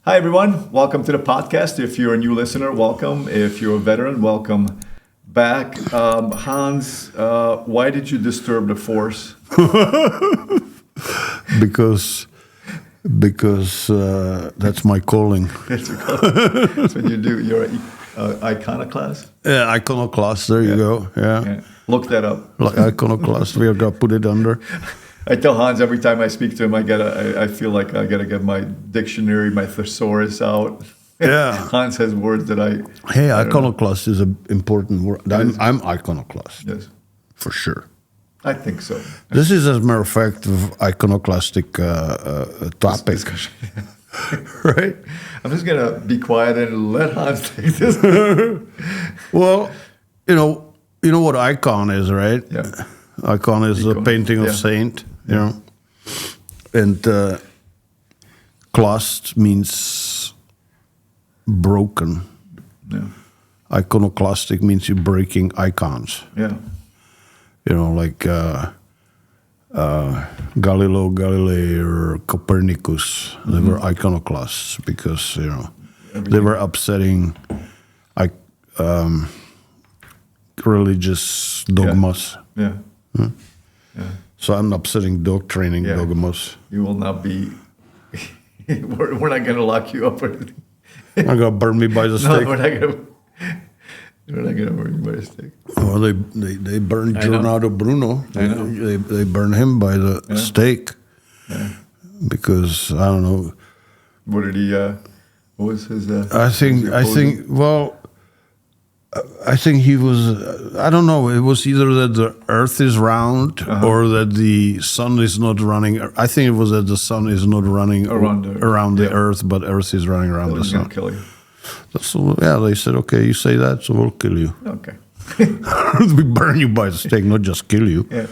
Hi, everyone. Welcome to the podcast. If you're a new listener, welcome. If you're a veteran, welcome back. Hans, why did you disturb the force? Because that's my calling. That's what you do. You're an iconoclast? Yeah, iconoclast. There you go. Yeah. Look that up. Like iconoclast. We are gonna put it under. I tell Hans every time I speak to him, I feel like I gotta get my dictionary, my thesaurus out. Yeah. Hans has words that I iconoclast is an important word. I'm iconoclast. Yes. For sure. I think so. This is, as a matter of fact, iconoclastic topic. Right? I'm just gonna be quiet and let Hans take this. Well, you know what icon is, right? Yeah. Icon is a painting of saint, you know. And clast means broken. Yeah. Iconoclastic means you're breaking icons. Yeah. You know, like Galileo Galilei or Copernicus. They were iconoclasts because, you know, they were upsetting religious dogmas. Yeah. Yeah. So I'm upsetting dog training dogmas. You will not be. We're not going to lock you up or anything. Not gonna burn me by the No, stake. we're not going to burn you by the stake. Well, they burned Giordano Bruno. I know. They burned him by the stake because I don't know. What did he? What was his? I think. Well, I think he was. I don't know. It was either that the Earth is round or that the sun is not running. I think it was that the sun is not running around the Earth, but Earth is running around the sun. Gonna kill you. So they said, okay, you say that, so we'll kill you. Okay. We burn you by the stake, not just kill you. Yeah.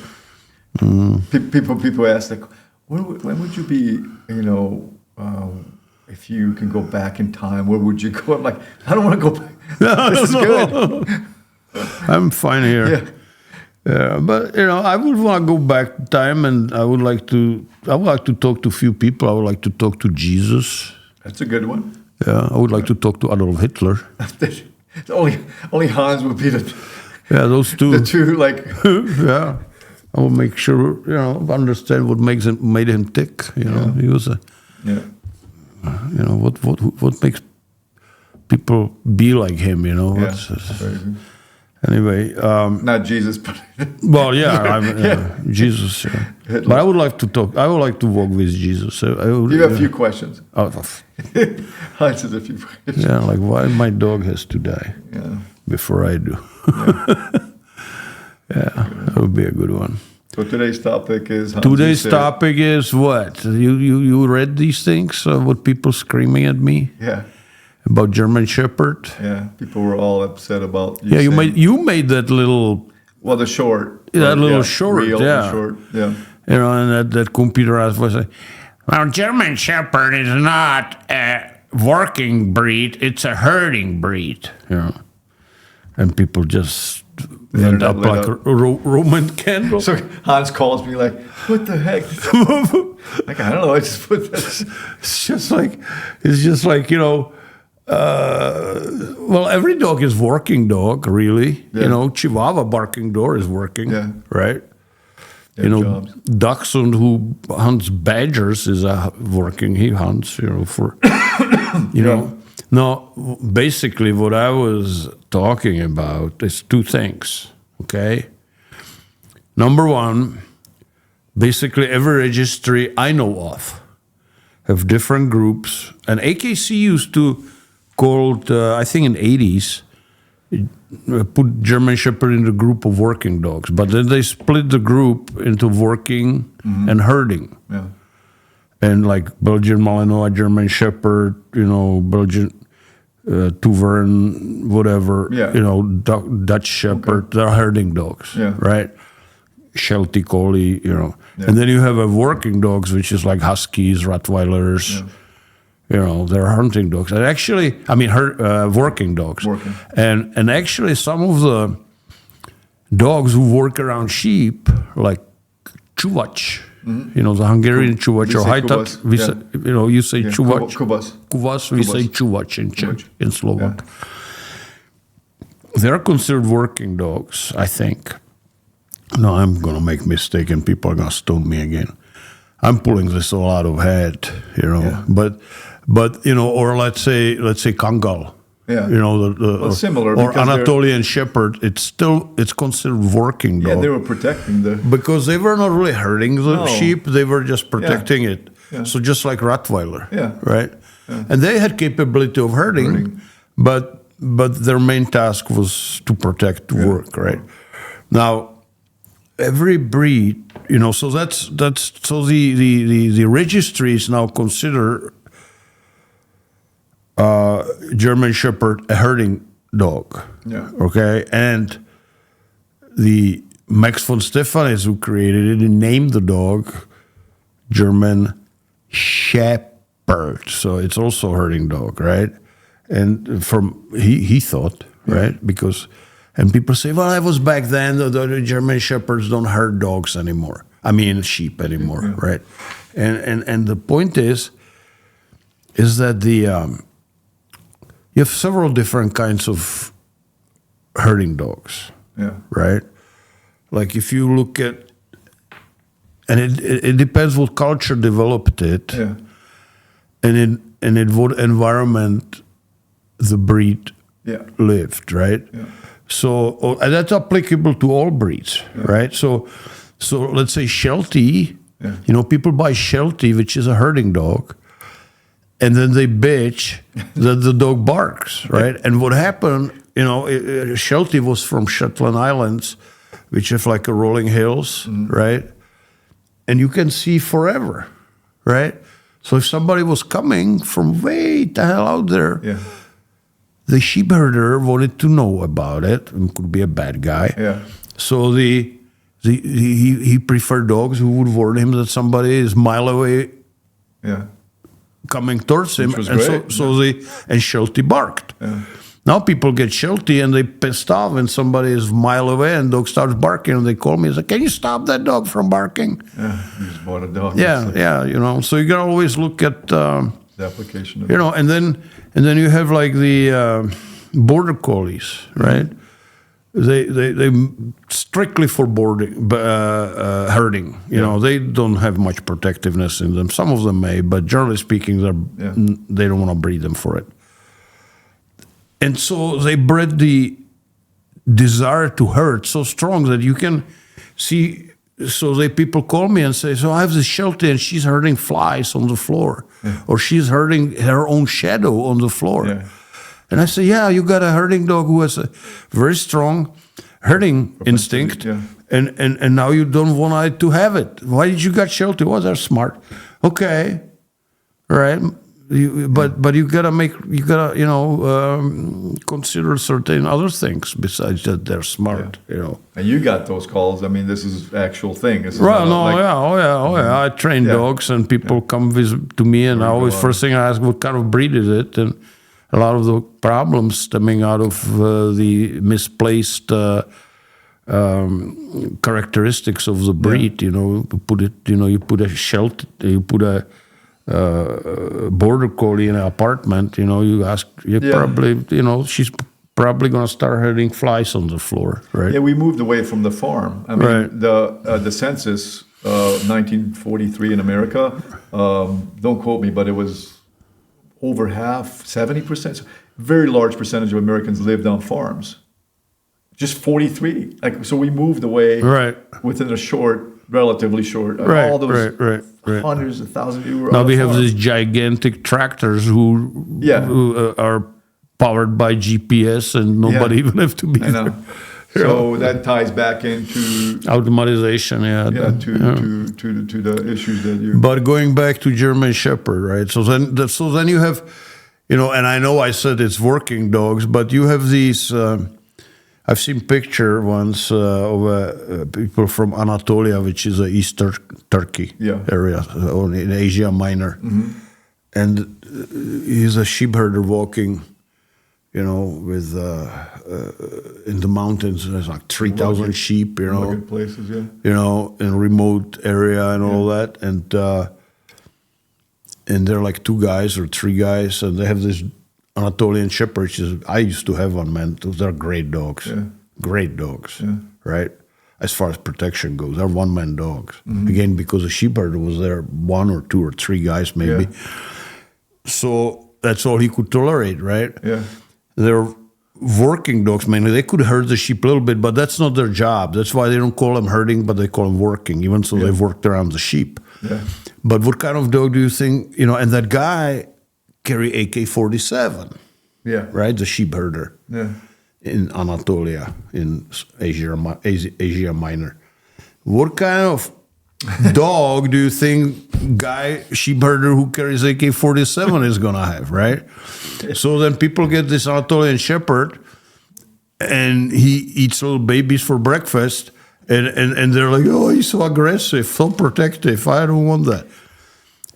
People ask like, when would you be? If you can go back in time, where would you go? I'm like, I don't want to go back. This is good. I'm fine here. Yeah, but I would want to go back in time, and I would like to talk to a few people. I would like to talk to Jesus. That's a good one. Yeah, I would like to talk to Adolf Hitler. only Hans would be those two. The two, like. Yeah, I will make sure understand what made him tick. He was a. Yeah. What makes people be like him? Anyway, not Jesus, but well, Jesus. Yeah. But I would like to talk. I would like to walk with Jesus. You have a few questions. Hans has a few questions. Yeah, like why my dog has to die before I do. That would be a good one. So today's topic is. Topic is what? You read these things? What people screaming at me? Yeah. About German Shepherd. Yeah, people were all upset about. You made that little. Well, the short. That little short. Real short. Yeah. And that computer was like, well, German Shepherd is not a working breed; it's a herding breed. And people just went up like a Roman candle. So Hans calls me like, "What the heck?" Like I don't know. I just put this. It's just like well, every dog is working dog, really. Yeah. Chihuahua barking dog is working, right? Jobs. Dachshund who hunts badgers is working. He hunts, for, No, basically what I was talking about is two things, okay? Number one, basically every registry I know of have different groups. And AKC used to called, I think in the 80s, put German Shepherd in the group of working dogs. But then they split the group into working and herding. Yeah. And like Belgian Malinois, German Shepherd, Belgian Tuvern, whatever, Dutch Shepherd, they're herding dogs, right? Sheltie Collie, And then you have a working dogs, which is like Huskies, Rottweilers, they're hunting dogs. And actually, working dogs. Working. And actually some of the dogs who work around sheep, like Chuvach, the Hungarian Chuvach or say Hajtat. Kubas, You say Chuvach. Kubas. Kuvas, we say Chuvach in Czech, Chuvach. in Slovak. They're considered working dogs, I think. No, I'm going to make a mistake and people are going to stone me again. I'm pulling this all out of head, but or let's say Kangal. Yeah. Similar. Or Anatolian Shepherd, it's considered working dog. Yeah, they were protecting because they were not really hurting the sheep, they were just protecting it. Yeah. So just like Rottweiler, right? Yeah. And they had capability of hurting. But their main task was to protect the work, right? Now, every breed, so that's so the registries now consider German Shepherd a herding dog. Yeah. Okay, and the Max von Stefanis, who created it, and named the dog German Shepherd. So it's also a herding dog, right? And he thought, right, because. And people say, well, I was back then, the German Shepherds don't herd dogs anymore. I mean, sheep anymore, right? And the point is that you have several different kinds of herding dogs, right? Like if you look at, and it depends what culture developed it, and in what environment the breed lived, right? Yeah. So and that's applicable to all breeds, right? So let's say Sheltie, people buy Sheltie, which is a herding dog, and then they bitch that the dog barks, right? And what happened, Sheltie was from Shetland Islands, which have like a rolling hills, right? And you can see forever, right? So if somebody was coming from way the hell out there, the sheep herder wanted to know about it. It could be a bad guy. Yeah. So he preferred dogs who would warn him that somebody is a mile away coming towards him. Which was and great. And Sheltie barked. Yeah. Now people get Sheltie and they pissed off when somebody is a mile away and dog starts barking and they call me and say, can you stop that dog from barking? Yeah, you just bought a dog. So you got to always look at... the application of and then you have like the border collies, right? They strictly for herding. They don't have much protectiveness in them. Some of them may, but generally speaking, they don't want to breed them for it. And so they bred the desire to herd so strong that you can see. So people call me and say, so I have this Sheltie and she's herding flies on the floor, or she's herding her own shadow on the floor. Yeah. And I say, you got a herding dog who has a very strong herding instinct, and now you don't want it to have it. Why did you got Sheltie? Well, they're smart. Okay, right. But you gotta consider certain other things besides that they're smart. And you got those calls. I mean, this is actual thing. This is I train dogs, and people come visit to me, and I always first thing I ask, what kind of breed is it? And a lot of the problems stemming out of the misplaced characteristics of the breed. You put a Sheltie, you put a border collie in an apartment, you ask, probably, she's probably going to start herding flies on the floor, right? Yeah, we moved away from the farm. I mean, the census, 1943 in America, don't quote me, but it was over half, 70%, very large percentage of Americans lived on farms. Just 43. So we moved away within a relatively short, all those hundreds of thousands. Now we have these gigantic tractors who are powered by GPS, and nobody even have to be there. So that ties back into automatization, to the issues that you. But going back to German Shepherd, right? So then you have, and I know I said it's working dogs, but you have these. I've seen picture once of people from Anatolia, which is East Turkey area, or in Asia Minor, and he's a sheep herder walking with in the mountains, there's like 3,000 sheep, Rugged places, yeah. In a remote area and all that, and they're like 2 guys or 3 guys, and they have this Anatolian Shepherds. I used to have one, man. Those are great dogs, great dogs, right? As far as protection goes, they're one-man dogs. Again, because the sheep herder was there, 1 or 2 or 3 guys maybe. Yeah. So that's all he could tolerate, right? Yeah. They're working dogs mainly. They could herd the sheep a little bit, but that's not their job. That's why they don't call them herding, but they call them working, even so they've worked around the sheep. Yeah. But what kind of dog do you think, and that guy carry AK-47, right? The sheep herder in Anatolia, in Asia Minor. What kind of dog do you think sheep herder who carries AK-47 is going to have, right? So then people get this Anatolian Shepherd, and he eats little babies for breakfast, and they're like, oh, he's so aggressive, so protective. I don't want that.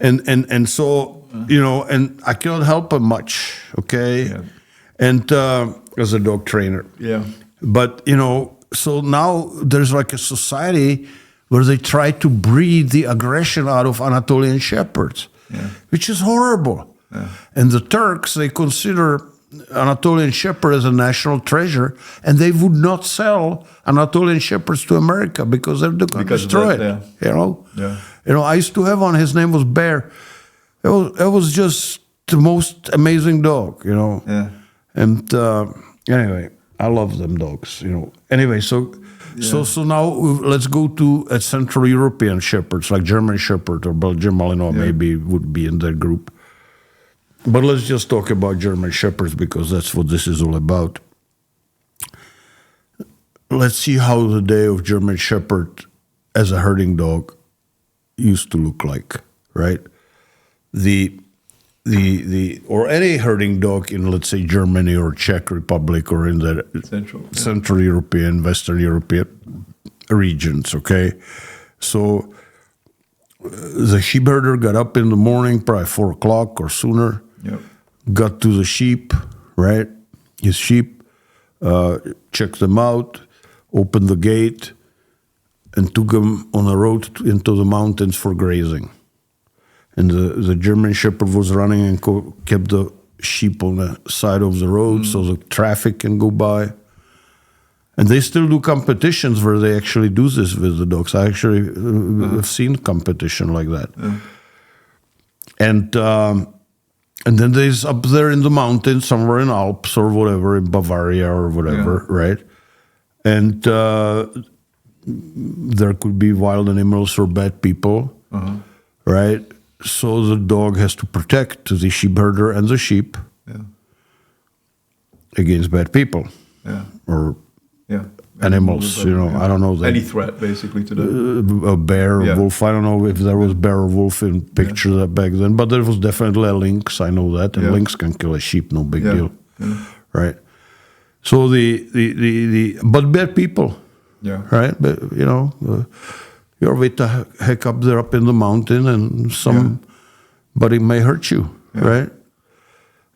And so, and I cannot help him much, okay? Yeah. And as a dog trainer. Yeah. But, so now there's like a society where they try to breed the aggression out of Anatolian Shepherds, which is horrible. Yeah. And the Turks, they consider Anatolian Shepherd as a national treasure, and they would not sell Anatolian Shepherds to America because they're going to destroy it. Yeah. I used to have one. His name was Bear. It was just the most amazing dog. Yeah. And anyway, I love them dogs. Anyway, so now let's go to Central European Shepherds, like German Shepherd or Belgian Malinois, maybe would be in that group. But let's just talk about German Shepherds because that's what this is all about. Let's see how the day of German Shepherd as a herding dog used to look like, right? Or any herding dog in, let's say, Germany or Czech Republic or in the Central European, Western European regions, okay? So the sheep herder got up in the morning, probably 4 o'clock or sooner, got to the sheep, right? His sheep, checked them out, opened the gate, and took them on a road into the mountains for grazing. And the German Shepherd was running and kept the sheep on the side of the road so the traffic can go by. And they still do competitions where they actually do this with the dogs. I actually have seen competition like that. And then there's up there in the mountains, somewhere in Alps or whatever, in Bavaria or whatever, right? And there could be wild animals or bad people, right? So the dog has to protect the sheep herder and the sheep against bad people or animals. I don't know. Any threat, basically, to the... a bear, a wolf. I don't know if there was bear or wolf in picture back then, but there was definitely a lynx. I know that. And lynx can kill a sheep, no big deal. Right? So but bad people. Right? But, you're way the heck up there up in the mountain and somebody may hurt you, right?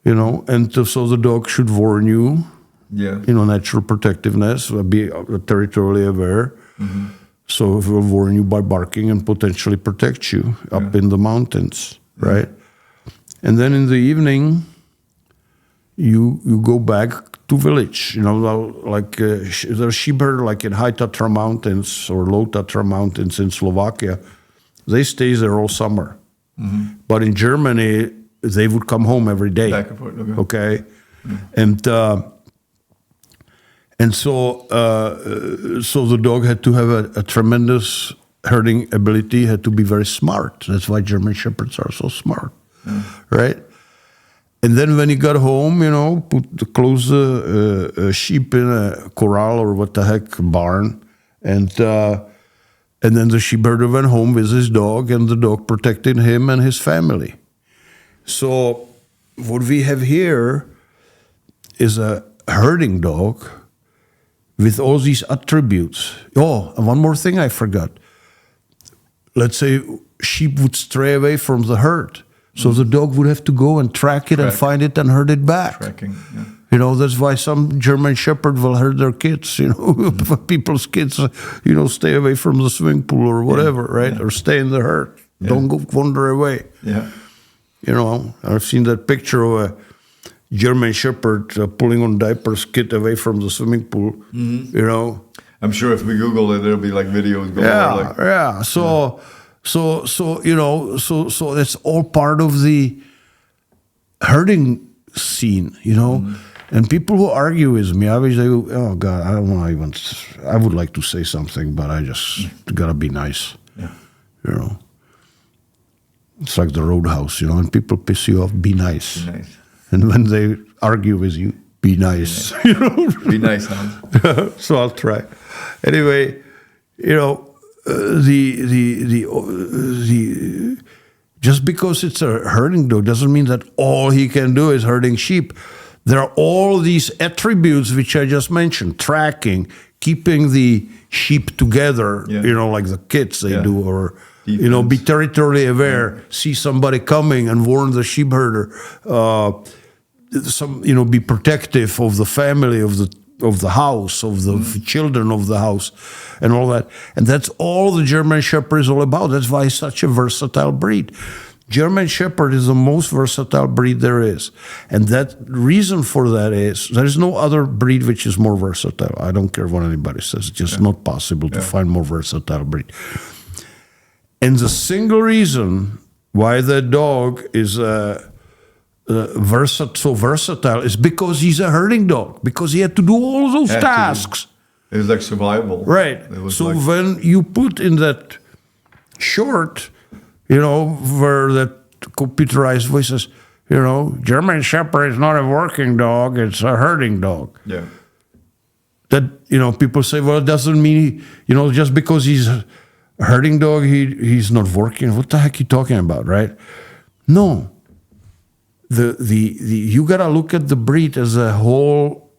And so the dog should warn you, natural protectiveness, be territorially aware. So it will warn you by barking and potentially protect you up in the mountains, right? And then in the evening, you go back to village, like there's sheep herder like in High Tatra Mountains or Low Tatra Mountains in Slovakia. They stay there all summer. But in Germany, they would come home every day. Back and forth, okay? And so the dog had to have a tremendous herding ability, had to be very smart. That's why German Shepherds are so smart, right? And then when he got home, close the sheep in a corral or what the heck, barn. And then the sheep herder went home with his dog, and the dog protected him and his family. So what we have here is a herding dog with all these attributes. Oh, and one more thing I forgot. Let's say sheep would stray away from the herd. So the dog would have to go and track it and find it and herd it back. Tracking, You know, that's why some German Shepherd will hurt their kids, you know, people's kids, you know, stay away from the swimming pool or whatever, right? Or stay in the herd. Don't go wander away. Yeah. You know, I've seen that picture of a German Shepherd pulling on diapers kid away from the swimming pool, you know. I'm sure if we Google it, there'll be like videos going on. Yeah. So you know, so that's all part of the herding scene, you know. And people who argue with me, I always say, oh God, I don't want to even, I would like to say something, but I just gotta be nice, you know. It's like the Roadhouse, you know, and people piss you off, be nice. Be nice. And when they argue with you, be nice. You know? Be nice, Hans. So I'll try. Anyway, you know, just because it's a herding dog doesn't mean that all he can do is herding sheep. There are all these attributes which I just mentioned: tracking, keeping the sheep together, you know, like the kids they do, or defense. You know, be territorially aware, see somebody coming and warn the sheep herder. You know, be protective of the family, of the house, of the children of the house, and all that. And that's all the German Shepherd is all about. That's why it's such a versatile breed. German Shepherd is the most versatile breed there is. And that reason for that is there is no other breed which is more versatile. I don't care what anybody says. It's just not possible to find more versatile breed. And the single reason why that dog is so versatile is because he's a herding dog, because he had to do all those tasks. It was like survival. Right. So like, when you put in that short, you know, where that computerized voices, you know, German Shepherd is not a working dog, it's a herding dog. Yeah. That, you know, people say, well, it doesn't mean, you know, just because he's a herding dog, he's not working. What the heck are you talking about, right? No. You gotta look at the breed as a whole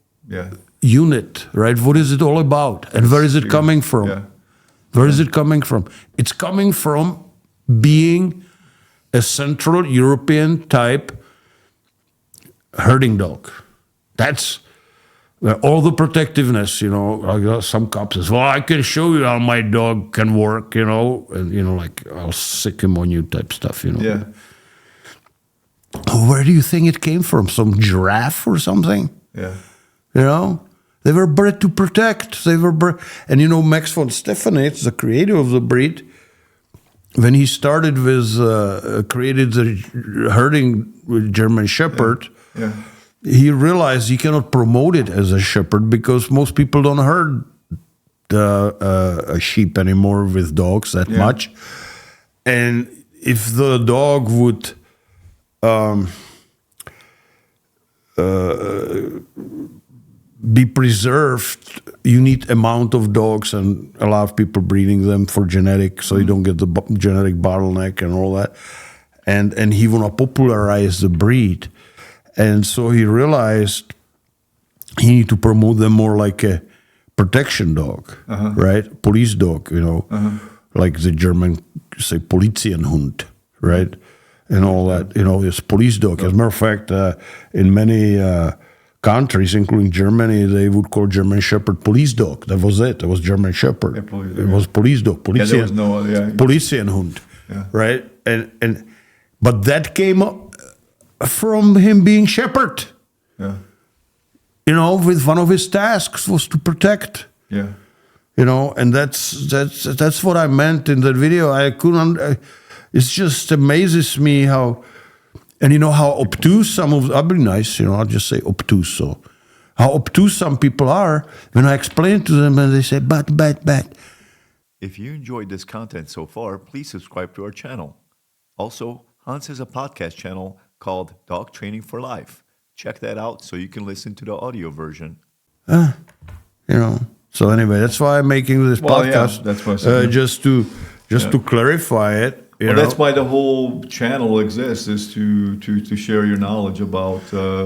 unit, right? What is it all about? And where is it coming from? Yeah. Where is it coming from? It's coming from being a Central European type herding dog. That's all the protectiveness, you know. Like some cops says, well, I can show you how my dog can work, you know, and, you know, like, I'll sick him on you type stuff, you know. Yeah. Where do you think it came from? Some giraffe or something? Yeah. You know? They were bred to protect. They were bred. And, you know, Max von Stephanitz, the creator of the breed, when he started with, created the herding with German Shepherd, he realized he cannot promote it as a shepherd because most people don't herd a sheep anymore with dogs that much. And if the dog would be preserved, you need amount of dogs and a lot of people breeding them for genetics, so you don't get the genetic bottleneck and all that. And he want to popularize the breed. And so he realized he need to promote them more like a protection dog, right? Police dog, you know, like the German say Polizienhund, right? And all that, you know, it's police dog. As a matter of fact, in many countries, including Germany, they would call German Shepherd police dog. That was it. It was German Shepherd. It was police dog. There was no Polizienhund, right? And but that came up from him being shepherd. Yeah. You know, with one of his tasks was to protect. Yeah. You know, and that's what I meant in that video. I couldn't. It just amazes me how, and you know how obtuse some of. I'll be nice, you know. I'll just say obtuse. So, how obtuse some people are when I explain it to them, and they say, "But." If you enjoyed this content so far, please subscribe to our channel. Also, Hans has a podcast channel called Dog Training for Life. Check that out so you can listen to the audio version. You know. So anyway, that's why I'm making this podcast. Yeah, that's why just to clarify it. Well, that's why the whole channel exists, is to share your knowledge about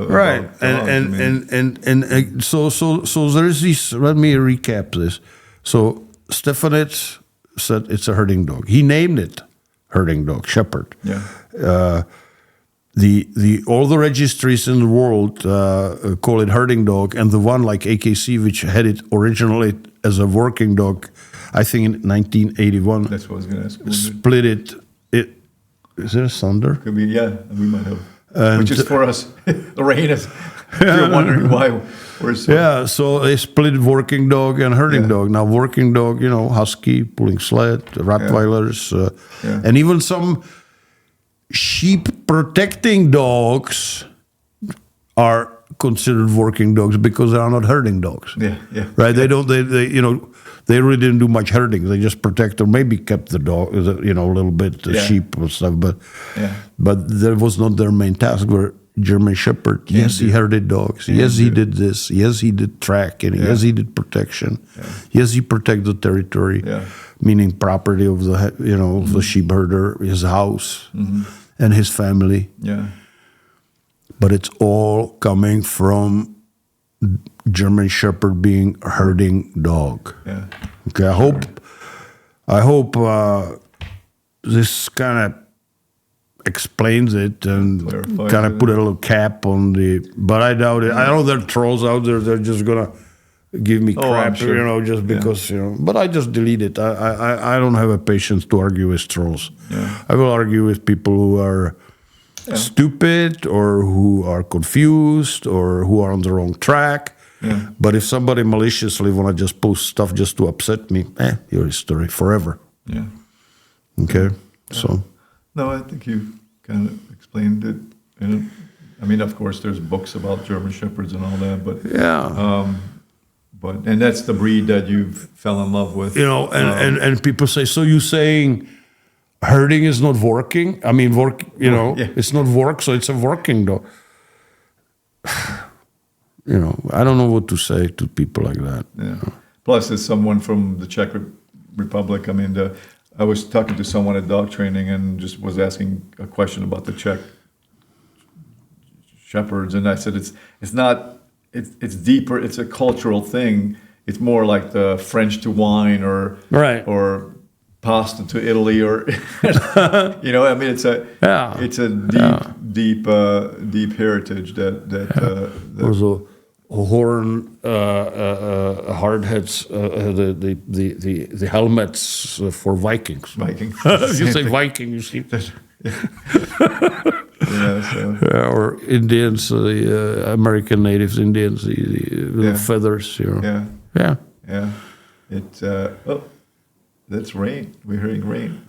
right. And so there is this. Let me recap this. So Stephanitz said it's a herding dog. He named it herding dog, shepherd. Yeah. all the registries in the world call it herding dog, and the one like AKC, which had it originally as a working dog, I think in 1981. That's what I was going to ask. Split it. Is there a thunder? Could be, yeah. We might have. Which is for us. The rain is. If you're wondering why we're so. Yeah, so they split working dog and herding dog. Now, working dog, husky, pulling sled, Rottweilers, and even some sheep protecting dogs are considered working dogs because they are not herding dogs. Yeah. Right? They don't. They really didn't do much herding. They just protect or maybe kept the dog, a little bit, the sheep and stuff. But that was not their main task. Where German Shepherd, yes, he herded dogs. Yes, he did this. Yes, he did tracking. Yes, he did protection. Yes, he protected the territory, meaning property of the of the sheep herder, his house, and his family. Yeah. But it's all coming from German Shepherd being a herding dog. Yeah. Okay. I hope this kind of explains it and kind of put a little cap on the. But I doubt it. I know there are trolls out there. They're just gonna give me crap, sure. just because But I just delete it. I don't have a patience to argue with trolls. Yeah. I will argue with people who are stupid or who are confused or who are on the wrong track. Yeah. But if somebody maliciously want to just post stuff just to upset me, your history forever. Yeah. Okay. So. No, I think you kind of explained it. And of course, there's books about German Shepherds and all that, but and that's the breed that you fell in love with. And people say, so you saying herding is not working? I mean, it's not work, so it's a working dog. I don't know what to say to people like that. Yeah. Plus, as someone from the Czech Republic, I was talking to someone at dog training and just was asking a question about the Czech Shepherds, and I said it's deeper. It's a cultural thing. It's more like the French to wine or pasta to Italy or it's a deep heritage that there's a horn, hard hats, the helmets for Vikings. Viking. If you say Viking, you see. Or Indians, the American Native Indians, the feathers. Yeah. It's that's rain. We're hearing rain.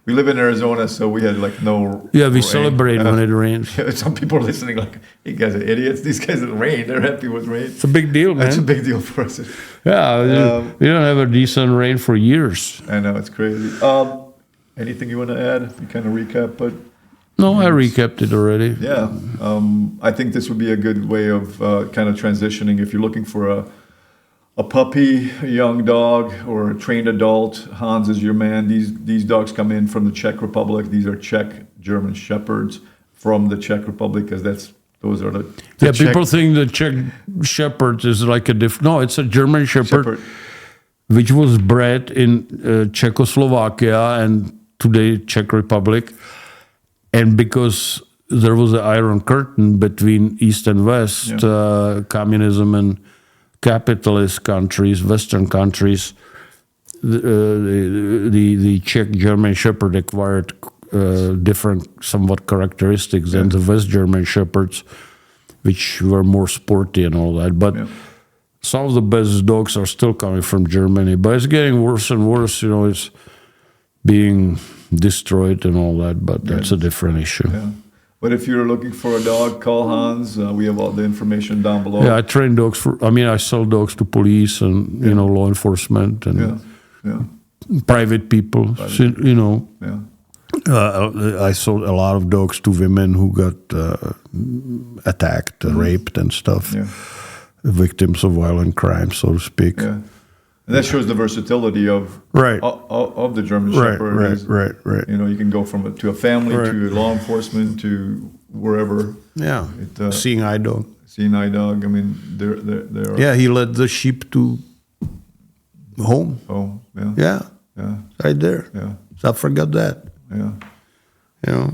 We live in Arizona, so we had no. Yeah, we celebrate when it rains. Some people are listening like, "You guys are idiots. These guys are rain. They're happy with rain." It's a big deal, man. It's a big deal for us. Yeah, we don't have a decent rain for years. I know, it's crazy. Anything you want to add? You kind of recap, but. No, I recapped it already. Yeah, I think this would be a good way of kind of transitioning if you're looking for a puppy, a young dog, or a trained adult. Hans is your man. These dogs come in from the Czech Republic. These are Czech German Shepherds from the Czech Republic, because those are the Czech. People think the Czech Shepherd is like a different. No, it's a German Shepherd, which was bred in Czechoslovakia and today Czech Republic. And because there was an iron curtain between East and West, communism and capitalist countries, Western countries, the Czech German Shepherd acquired different somewhat characteristics than the West German Shepherds, which were more sporty and all that. But some of the best dogs are still coming from Germany. But it's getting worse and worse. It's being destroyed and all that, but that's a different issue. Yeah. But if you're looking for a dog, call Hans. We have all the information down below. Yeah, I train dogs I sell dogs to police and, law enforcement and private people. I sold a lot of dogs to women who got attacked, raped and stuff. Yeah. Victims of violent crime, so to speak. Yeah. And that shows the versatility of the German Shepherd. Right. You can go to a family, to law enforcement, to wherever. Yeah. Seeing eye dog. Seeing eye dog. They're. Yeah, he led the sheep to home. Oh, yeah. Yeah. Right there. Yeah. So I forgot that. Yeah.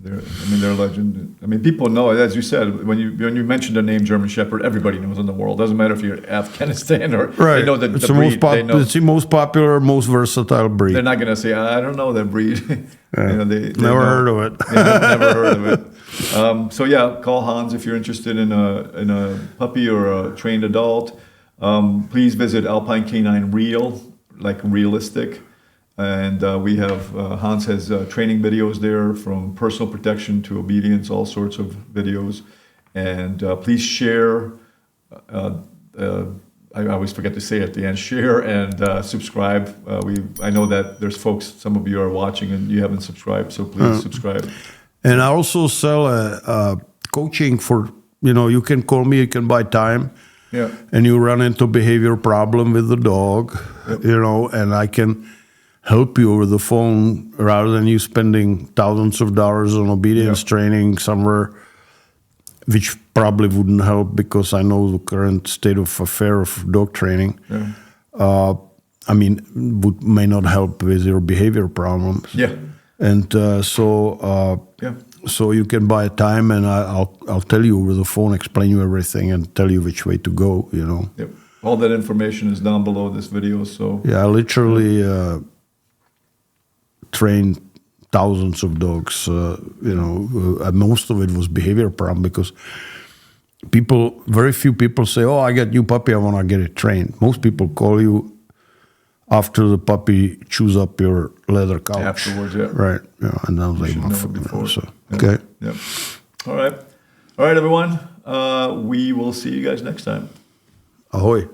They're a legend. I mean, people know, as you said, when you mention the name German Shepherd, everybody knows in the world. Doesn't matter if you're in Afghanistan or they know that it's the breed. It's the most popular, most versatile breed. They're not going to say, I don't know that breed. Yeah. They never heard of it. Never heard of it. So yeah, call Hans if you're interested in a puppy or a trained adult. Please visit Alpine Canine Real, like realistic. And we have, Hans has training videos there, from personal protection to obedience, all sorts of videos. And please share, I always forget to say at the end, share and subscribe. I know that there's folks, some of you are watching and you haven't subscribed, so please subscribe. And I also sell coaching for, you can call me, you can buy time. Yeah. And you run into behavior problem with the dog, yep. And I can help you over the phone rather than you spending thousands of dollars on obedience training somewhere, which probably wouldn't help because I know the current state of affair of dog training. Yeah. May not help with your behavior problems. Yeah. And so you can buy time, and I'll tell you over the phone, explain you everything, and tell you which way to go. Yep. All that information is down below this video. So yeah, I literally trained thousands of dogs. Most of it was behavior problem because very few people say, "Oh, I got new puppy, I want to get it trained." Most people call you after the puppy chews up your leather couch. Afterwards, yeah. Right. And I was like, before. So, yeah. okay. Yep. All right, everyone. We will see you guys next time. Ahoy.